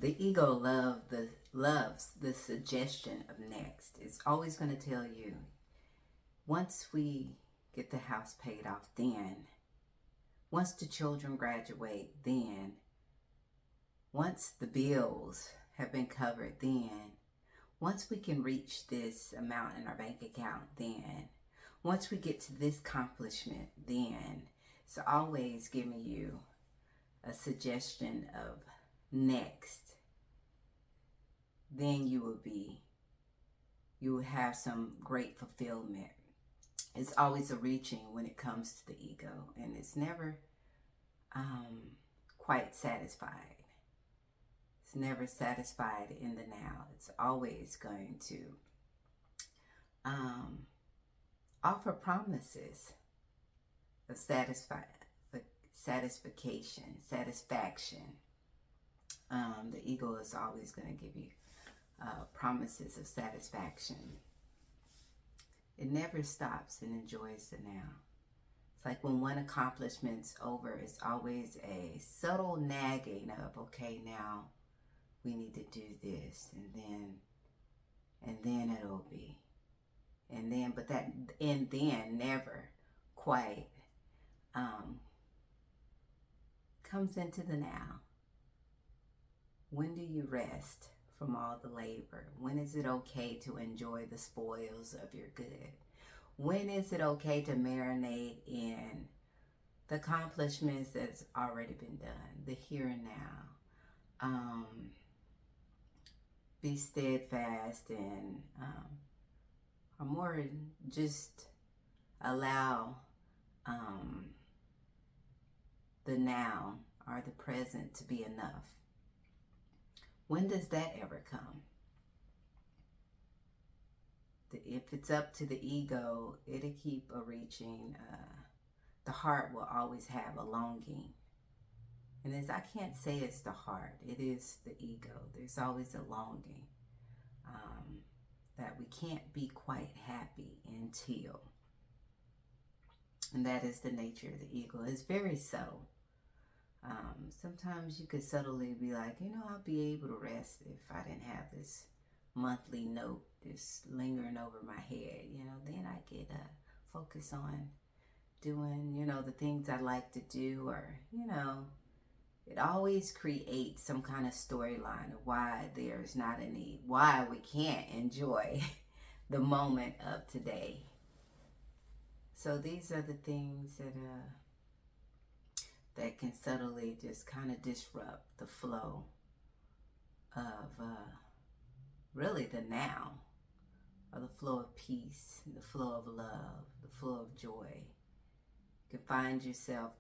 The ego loves the suggestion of next. It's always going to tell you, once we get the house paid off, then. Once the children graduate, then. Once the bills have been covered, then. Once we can reach this amount in our bank account, then. Once we get to this accomplishment, then. It's always giving you a suggestion of next. Then you will have some great fulfillment. It's always a reaching when it comes to the ego, and it's never quite satisfied. It's never satisfied in the now. It's always going to offer promises of satisfaction. The ego is always going to give you promises of satisfaction. It never stops and enjoys the now. It's like when one accomplishment's over, it's always a subtle nagging of, okay, now we need to do this, and then it'll be. And then, but that and then never quite comes into the now. When do you rest from all the labor? When is it okay to enjoy the spoils of your good? When is it okay to marinate in the accomplishments that's already been done, the here and now? Be steadfast and or more just allow the now or the present to be enough. When does that ever come? If it's up to the ego, it'll keep a reaching. The heart will always have a longing. And I can't say it's the heart, it is the ego. There's always a longing that we can't be quite happy until. And that is the nature of the ego. It's very subtle. Sometimes you could subtly be like, I'll be able to rest if I didn't have this monthly note just lingering over my head. Then I could focus on doing, the things I like to do, or, it always creates some kind of storyline of why there's not a need, why we can't enjoy the moment of today. So these are the things that can subtly just kind of disrupt the flow of really the now, or the flow of peace, the flow of love, the flow of joy. You can find yourself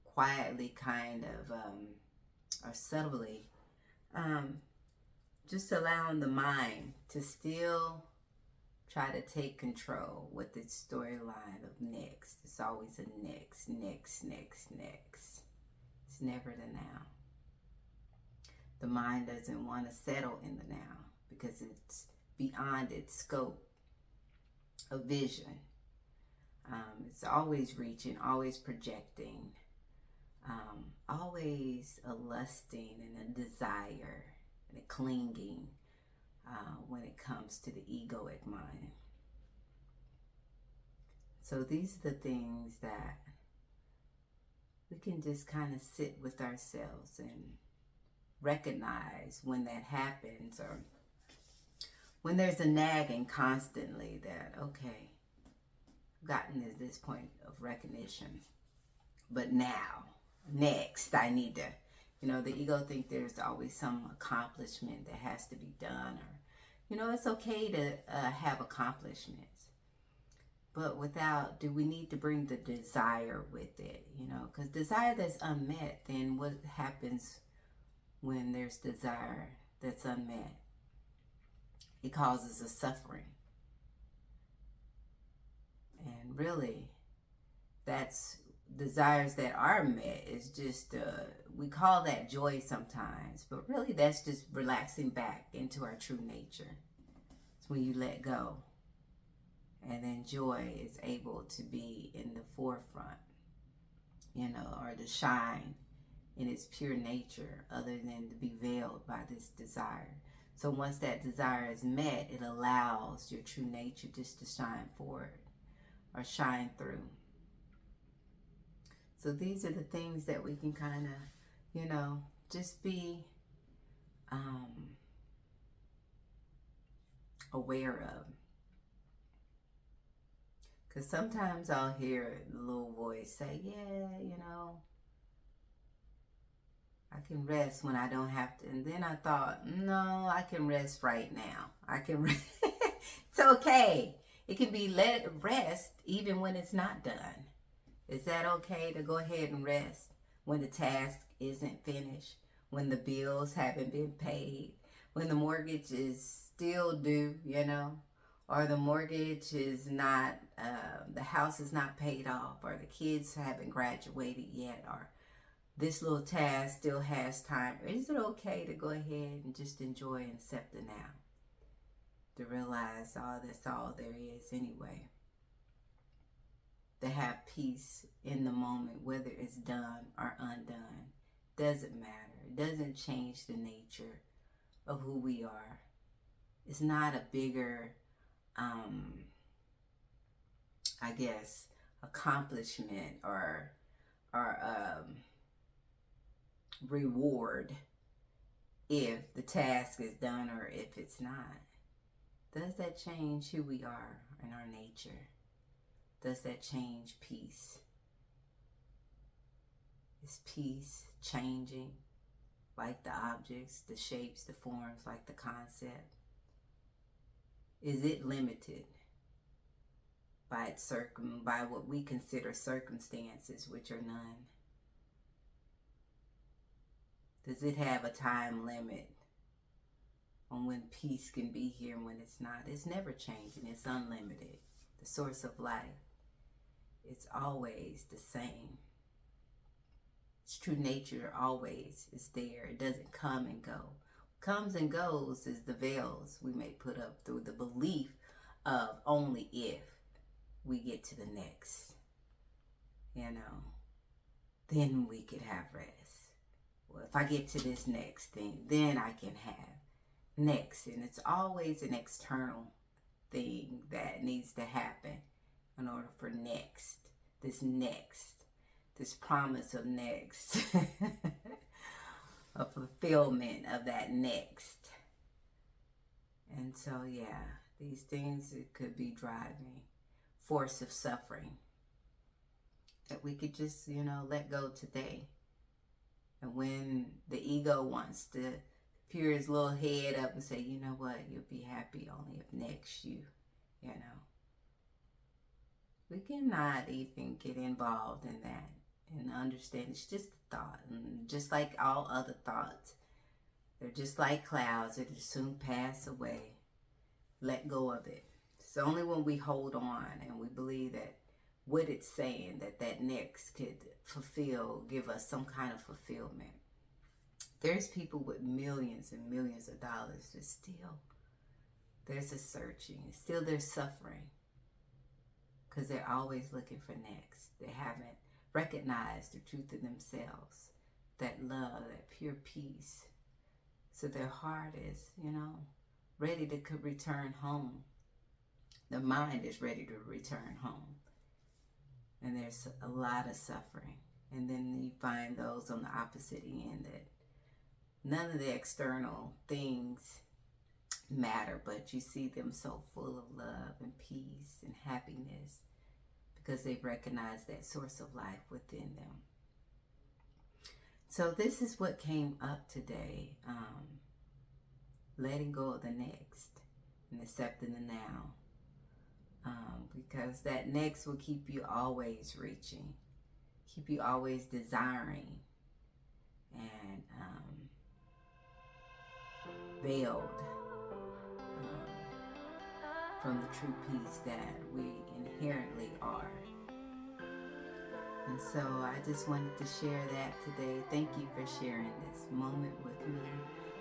quietly kind of, or subtly, just allowing the mind to still try to take control with its storyline of next. It's always a next. It's never the now. The mind doesn't want to settle in the now because it's beyond its scope of vision. It's always reaching, always projecting, always a lusting and a desire and a clinging when it comes to the egoic mind. So these are the things that we can just kind of sit with ourselves and recognize when that happens, or when there's a nagging constantly that, okay, I've gotten to this point of recognition, but now, next, I need to, the ego think there's always some accomplishment that has to be done, or, it's okay to have accomplishments. But do we need to bring the desire with it? Because desire that's unmet, then what happens when there's desire that's unmet? It causes a suffering. And really, that's desires that are met is just, we call that joy sometimes, but really that's just relaxing back into our true nature. It's when you let go. And then joy is able to be in the forefront, or to shine in its pure nature other than to be veiled by this desire. So once that desire is met, it allows your true nature just to shine forward or shine through. So these are the things that we can kind of, just be aware of. Because sometimes I'll hear the little voice say, yeah, I can rest when I don't have to. And then I thought, no, I can rest right now. I can rest. It's okay. It can be let rest even when it's not done. Is that okay to go ahead and rest when the task isn't finished, when the bills haven't been paid, when the mortgage is still due, or the mortgage is not, the house is not paid off, or the kids haven't graduated yet, or this little task still has time? Is it okay to go ahead and just enjoy and accept the now? To realize that's all there is anyway. To have peace in the moment, whether it's done or undone. Doesn't matter. It doesn't change the nature of who we are. It's not a bigger, I guess, accomplishment or reward if the task is done or if it's not. Does that change who we are and our nature? Does that change peace? Is peace changing like the objects, the shapes, the forms, like the concept? Is it limited by by what we consider circumstances, which are none? Does it have a time limit on when peace can be here and when it's not? It's never changing. It's unlimited. The source of life, it's always the same. Its true nature always is there. It doesn't come and go. What comes and goes is the veils we may put up through the belief of only if we get to the next, then we could have rest. Well, if I get to this next thing, then I can have next. And it's always an external thing that needs to happen in order for this promise of next, a fulfillment of that next. And so, these things, it could be driving force of suffering that we could just, let go today. And when the ego wants to peer his little head up and say, you know what, you'll be happy only if next you know. We cannot even get involved in that and understand it's just a thought. And just like all other thoughts, they're just like clouds that just soon pass away. Let go of it. It's only when we hold on and we believe that what it's saying, that next could give us some kind of fulfillment. There's people with millions and millions of dollars that still, there's a searching, still there's suffering. Because they're always looking for next. They haven't recognized the truth of themselves, that love, that pure peace. So their heart is, ready to return home. Their mind is ready to return home. And there's a lot of suffering. And then you find those on the opposite end that none of the external things matter, but you see them so full of love and peace and happiness because they've recognized that source of life within them. So this is what came up today. Letting go of the next and accepting the now. Because that next will keep you always reaching, keep you always desiring, and veiled from the true peace that we inherently are. And so I just wanted to share that today. Thank you for sharing this moment with me.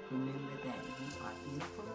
Remember that you are beautiful